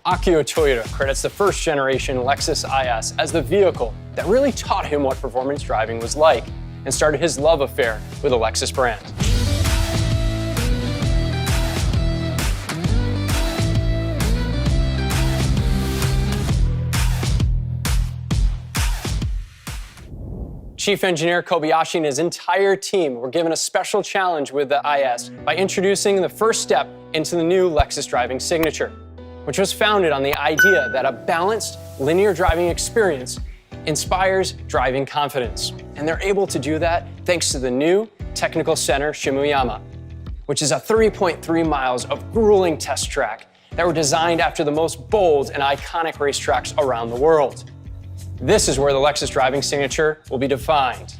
Akio Toyoda credits the first generation Lexus IS as the vehicle that really taught him what performance driving was like and started his love affair with the Lexus brand. Chief Engineer Kobayashi and his entire team were given a special challenge with the IS by introducing the first step into the new Lexus driving signature, which was founded on the idea that a balanced, linear driving experience inspires driving confidence. And they're able to do that thanks to the new Technical Center Shimuyama, which is a 3.3 miles of grueling test track that were designed after the most bold and iconic racetracks around the world. This is where the Lexus driving signature will be defined.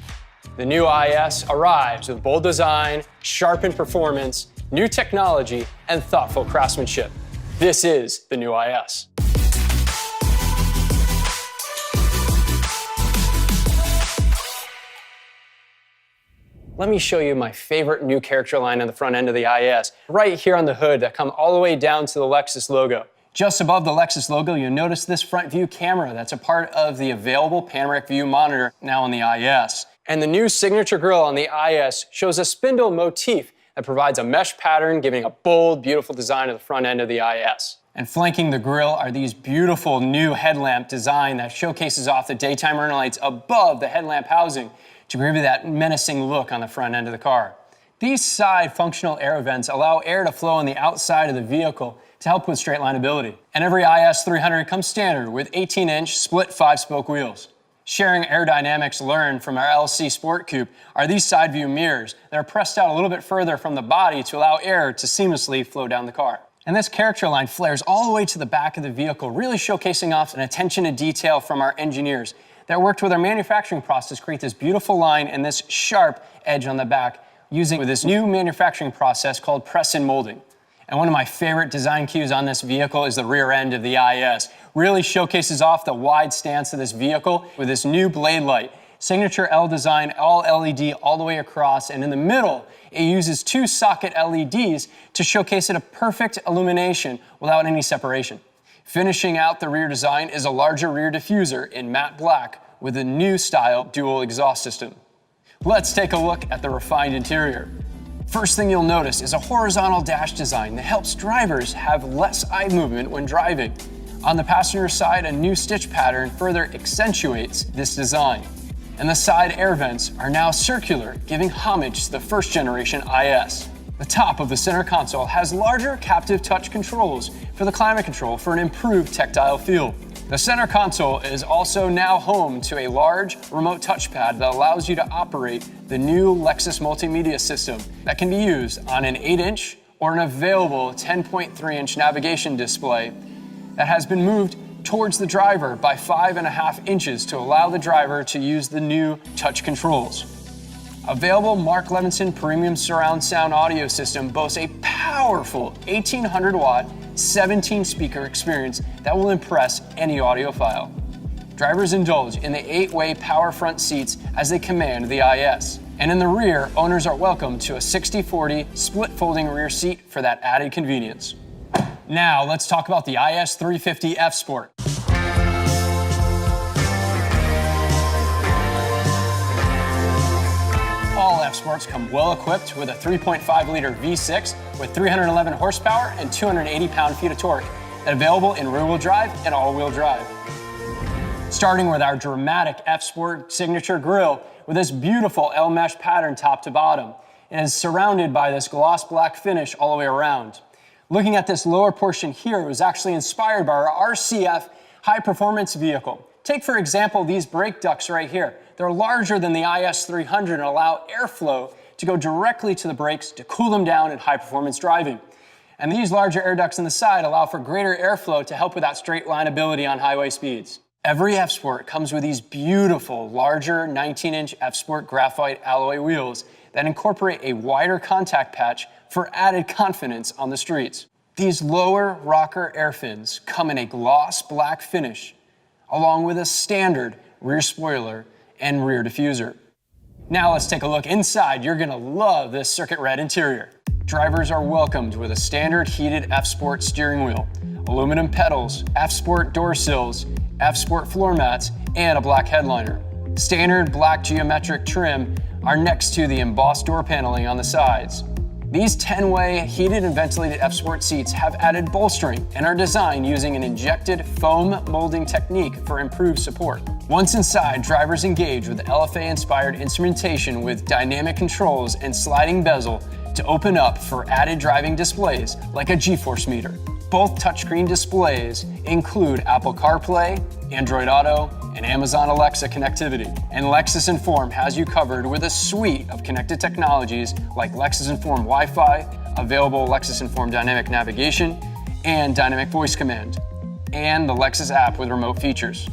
The new IS arrives with bold design, sharpened performance, new technology, and thoughtful craftsmanship. This is the new IS. Let me show you my favorite new character line on the front end of the IS, right here on the hood that come all the way down to the Lexus logo. Just above the Lexus logo, you'll notice this front view camera that's a part of the available panoramic view monitor now on the IS. And the new signature grille on the IS shows a spindle motif that provides a mesh pattern, giving a bold, beautiful design of the front end of the IS. And flanking the grille are these beautiful new headlamp design that showcases off the daytime running lights above the headlamp housing to give you that menacing look on the front end of the car. These side functional air vents allow air to flow on the outside of the vehicle to help with straight lineability. And every IS300 comes standard with 18-inch split 5-spoke wheels. Sharing aerodynamics learned from our LC Sport Coupe are these side view mirrors that are pressed out a little bit further from the body to allow air to seamlessly flow down the car. And this character line flares all the way to the back of the vehicle, really showcasing off an attention to detail from our engineers that worked with our manufacturing process to create this beautiful line and this sharp edge on the back using this new manufacturing process called press and molding. And one of my favorite design cues on this vehicle is the rear end of the IS. Really showcases off the wide stance of this vehicle with this new blade light. Signature L design, all LED all the way across, and in the middle, it uses 2 socket LEDs to showcase it a perfect illumination without any separation. Finishing out the rear design is a larger rear diffuser in matte black with a new style dual exhaust system. Let's take a look at the refined interior. First thing you'll notice is a horizontal dash design that helps drivers have less eye movement when driving. On the passenger side, a new stitch pattern further accentuates this design. And the side air vents are now circular, giving homage to the first generation IS. The top of the center console has larger captive touch controls for the climate control for an improved tactile feel. The center console is also now home to a large remote touchpad that allows you to operate the new Lexus multimedia system that can be used on an 8-inch or an available 10.3-inch navigation display that has been moved towards the driver by 5.5 inches to allow the driver to use the new touch controls. Available Mark Levinson premium surround sound audio system boasts a powerful 1800-watt 17-speaker experience that will impress any audiophile. Drivers indulge in the 8-way power front seats as they command the IS. And in the rear, owners are welcome to a 60/40 split folding rear seat for that added convenience. Now let's talk about the IS350 F Sport. All F Sports come well equipped with a 3.5-liter V6 with 311 horsepower and 280 pound-feet of torque, and available in rear-wheel drive and all-wheel drive. Starting with our dramatic F Sport signature grille with this beautiful L-mesh pattern top to bottom, and is surrounded by this gloss black finish all the way around. Looking at this lower portion here, it was actually inspired by our RCF high-performance vehicle. Take, for example, these brake ducts right here. They're larger than the IS300 and allow airflow to go directly to the brakes to cool them down in high-performance driving. And these larger air ducts on the side allow for greater airflow to help with that straight lineability on highway speeds. Every F Sport comes with these beautiful, larger 19-inch F Sport graphite alloy wheels that incorporate a wider contact patch for added confidence on the streets. These lower rocker air fins come in a gloss black finish, along with a standard rear spoiler and rear diffuser. Now let's take a look inside. You're gonna love this circuit red interior. Drivers are welcomed with a standard heated F Sport steering wheel, aluminum pedals, F Sport door sills, F Sport floor mats, and a black headliner. Standard black geometric trim are next to the embossed door paneling on the sides. These 10-way heated and ventilated F Sport seats have added bolstering and are designed using an injected foam molding technique for improved support. Once inside, drivers engage with LFA-inspired instrumentation with dynamic controls and sliding bezel to open up for added driving displays like a G-force meter. Both touchscreen displays include Apple CarPlay, Android Auto, and Amazon Alexa connectivity. And Lexus Inform has you covered with a suite of connected technologies like Lexus Inform Wi-Fi, available Lexus Inform Dynamic Navigation, and Dynamic Voice Command, and the Lexus app with remote features.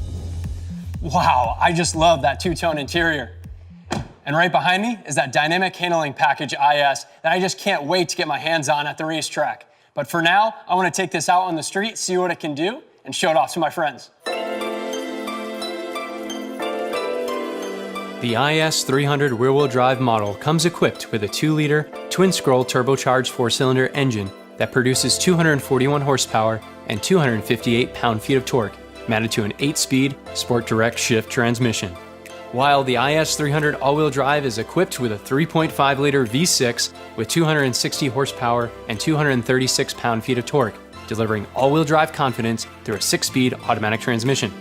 Wow, I just love that two-tone interior. And right behind me is that dynamic handling package IS that I just can't wait to get my hands on at the racetrack. But for now, I want to take this out on the street, see what it can do, and show it off to my friends. The IS300 rear-wheel drive model comes equipped with a 2-liter, twin-scroll turbocharged 4-cylinder engine that produces 241 horsepower and 258 pound-feet of torque, mounted to an 8-speed Sport Direct Shift transmission. While the IS300 all-wheel drive is equipped with a 3.5-liter V6 with 260 horsepower and 236 pound-feet of torque, delivering all-wheel drive confidence through a 6-speed automatic transmission.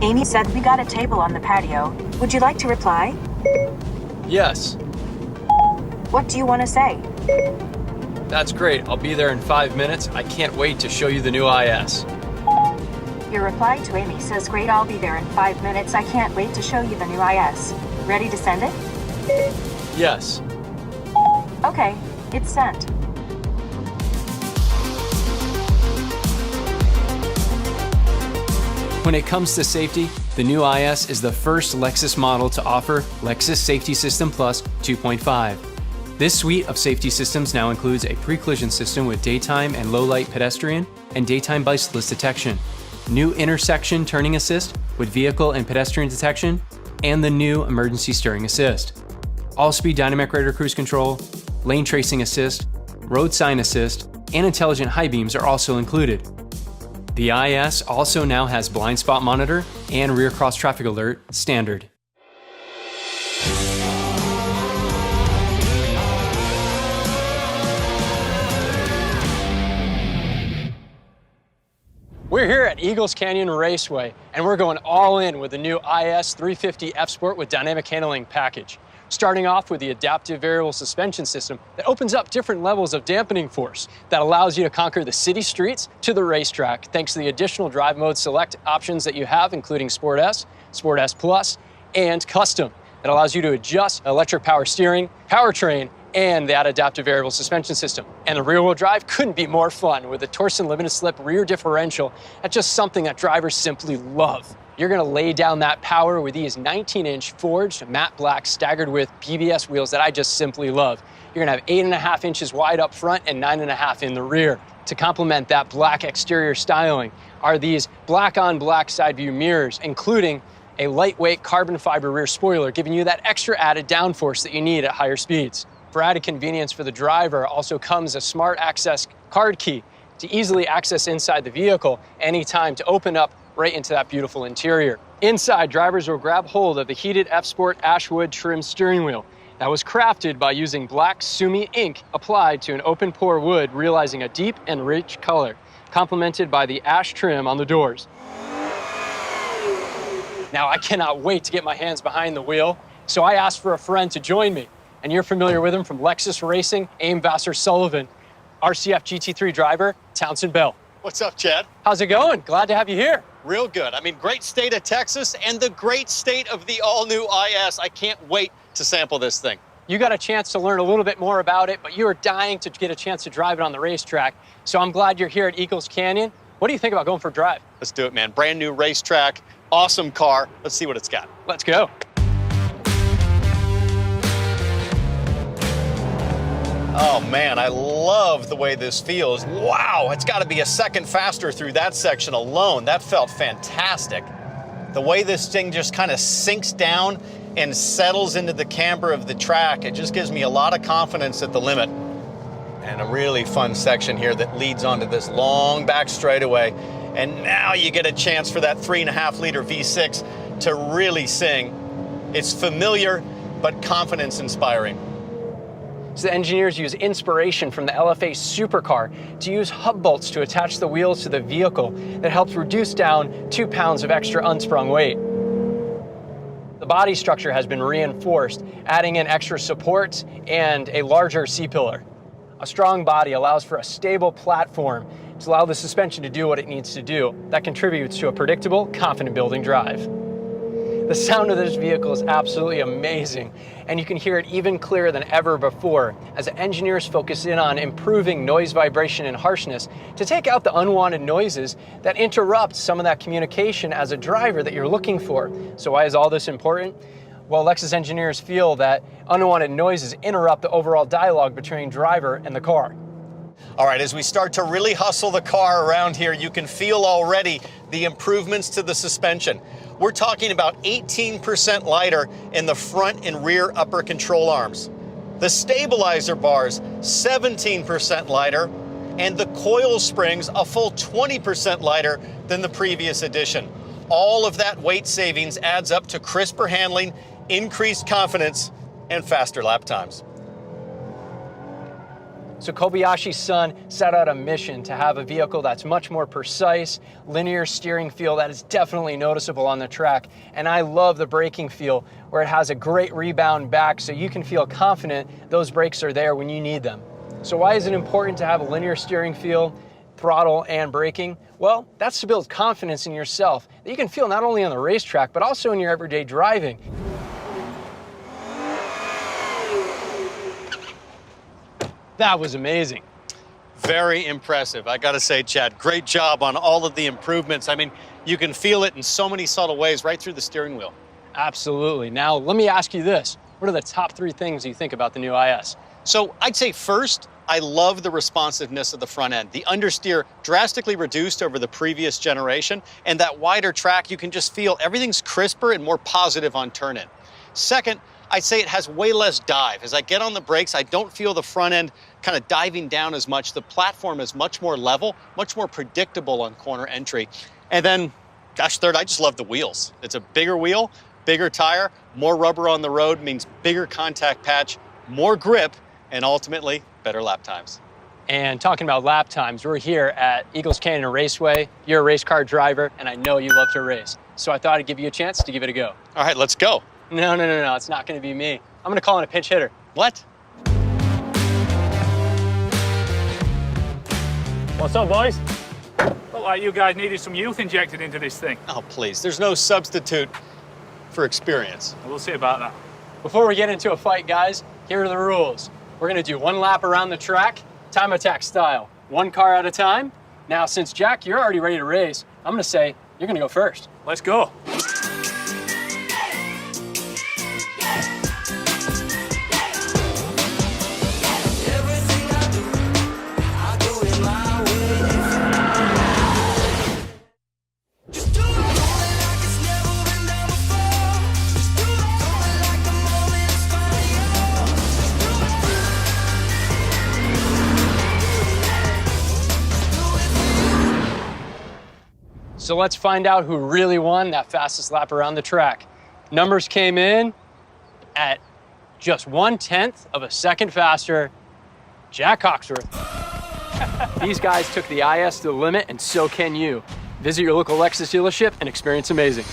Amy said we got a table on the patio. Would you like to reply? Yes. What do you want to say? That's great. I'll be there in 5 minutes. I can't wait to show you the new IS. Your reply to Amy says, great, I'll be there in 5 minutes. I can't wait to show you the new IS. Ready to send it? Yes. Okay, it's sent. When it comes to safety, the new IS is the first Lexus model to offer Lexus Safety System Plus 2.5. This suite of safety systems now includes a pre-collision system with daytime and low-light pedestrian and daytime bicyclist detection, new intersection turning assist with vehicle and pedestrian detection, and the new emergency steering assist. All-speed dynamic radar cruise control, lane tracing assist, road sign assist, and intelligent high beams are also included. The IS also now has blind spot monitor and rear cross traffic alert standard. We're here at Eagles Canyon Raceway, and we're going all in with the new IS350 F Sport with dynamic handling package. Starting off with the adaptive variable suspension system that opens up different levels of dampening force that allows you to conquer the city streets to the racetrack thanks to the additional drive mode select options that you have, including Sport S Plus, and Custom. That allows you to adjust electric power steering, powertrain, and that adaptive variable suspension system. And the rear-wheel drive couldn't be more fun with the Townsend limited slip rear differential. That's just something that drivers simply love. You're gonna lay down that power with these 19-inch forged matte black staggered with BBS wheels that I just simply love. You're gonna have 8.5 inches wide up front and 9.5 in the rear. To complement that black exterior styling are these black on black side view mirrors, including a lightweight carbon fiber rear spoiler, giving you that extra added downforce that you need at higher speeds. For added convenience for the driver, also comes a smart access card key to easily access inside the vehicle anytime to open up right into that beautiful interior. Inside, drivers will grab hold of the heated F Sport Ashwood trim steering wheel that was crafted by using black Sumi ink applied to an open pore wood, realizing a deep and rich color, complemented by the ash trim on the doors. Now, I cannot wait to get my hands behind the wheel, so I asked for a friend to join me, and you're familiar with him from Lexus Racing, Aim Vassar-Sullivan, RCF GT3 driver, Townsend Bell. What's up, Chad? How's it going? Glad to have you here. Real good. I mean, great state of Texas and the great state of the all-new IS. I can't wait to sample this thing. You got a chance to learn a little bit more about it, but you are dying to get a chance to drive it on the racetrack. So I'm glad you're here at Eagles Canyon. What do you think about going for a drive? Let's do it, man. Brand new racetrack, awesome car. Let's see what it's got. Let's go. Oh man, I love the way this feels. Wow, it's got to be a second faster through that section alone. That felt fantastic. The way this thing just kind of sinks down and settles into the camber of the track, it just gives me a lot of confidence at the limit. And a really fun section here that leads onto this long back straightaway. And now you get a chance for that 3.5 liter V6 to really sing. It's familiar, but confidence inspiring. So the engineers use inspiration from the LFA supercar to use hub bolts to attach the wheels to the vehicle that helps reduce down 2 pounds of extra unsprung weight. The body structure has been reinforced, adding in extra supports and a larger C-pillar. A strong body allows for a stable platform to allow the suspension to do what it needs to do. That contributes to a predictable, confident building drive. The sound of this vehicle is absolutely amazing, and you can hear it even clearer than ever before as the engineers focus in on improving noise, vibration, and harshness to take out the unwanted noises that interrupt some of that communication as a driver that you're looking for. So why is all this important? Well, Lexus engineers feel that unwanted noises interrupt the overall dialogue between driver and the car. All right, as we start to really hustle the car around here, you can feel already the improvements to the suspension. We're talking about 18% lighter in the front and rear upper control arms. The stabilizer bars, 17% lighter, and the coil springs a full 20% lighter than the previous edition. All of that weight savings adds up to crisper handling, increased confidence, and faster lap times. So Kobayashi's son set out a mission to have a vehicle that's much more precise, linear steering feel that is definitely noticeable on the track. And I love the braking feel where it has a great rebound back so you can feel confident those brakes are there when you need them. So why is it important to have a linear steering feel, throttle, and braking? Well, that's to build confidence in yourself that you can feel not only on the racetrack, but also in your everyday driving. That was amazing. Very impressive. I gotta say, Chad, great job on all of the improvements. I mean, you can feel it in so many subtle ways right through the steering wheel. Absolutely. Now, let me ask you this. What are the top 3 things you think about the new IS? So I'd say first, I love the responsiveness of the front end. The understeer drastically reduced over the previous generation, and that wider track, you can just feel everything's crisper and more positive on turn-in. Second, I'd say it has way less dive. As I get on the brakes, I don't feel the front end kind of diving down as much. The platform is much more level, much more predictable on corner entry. And then, gosh, third, I just love the wheels. It's a bigger wheel, bigger tire, more rubber on the road means bigger contact patch, more grip, and ultimately, better lap times. And talking about lap times, we're here at Eagles Canyon Raceway. You're a race car driver, and I know you love to race. So I thought I'd give you a chance to give it a go. All right, let's go. No, it's not gonna be me. I'm gonna call in a pinch hitter. What? What's up, boys? Look like you guys needed some youth injected into this thing. Oh, please, there's no substitute for experience. We'll see about that. Before we get into a fight, guys, here are the rules. We're gonna do 1 lap around the track, time attack style, 1 car at a time. Now, since Jack, you're already ready to race, I'm gonna say you're gonna go first. Let's go. So let's find out who really won that fastest lap around the track. Numbers came in at just 1/10 of a second faster. Jack Hawksworth. These guys took the IS to the limit, and so can you. Visit your local Lexus dealership and experience amazing.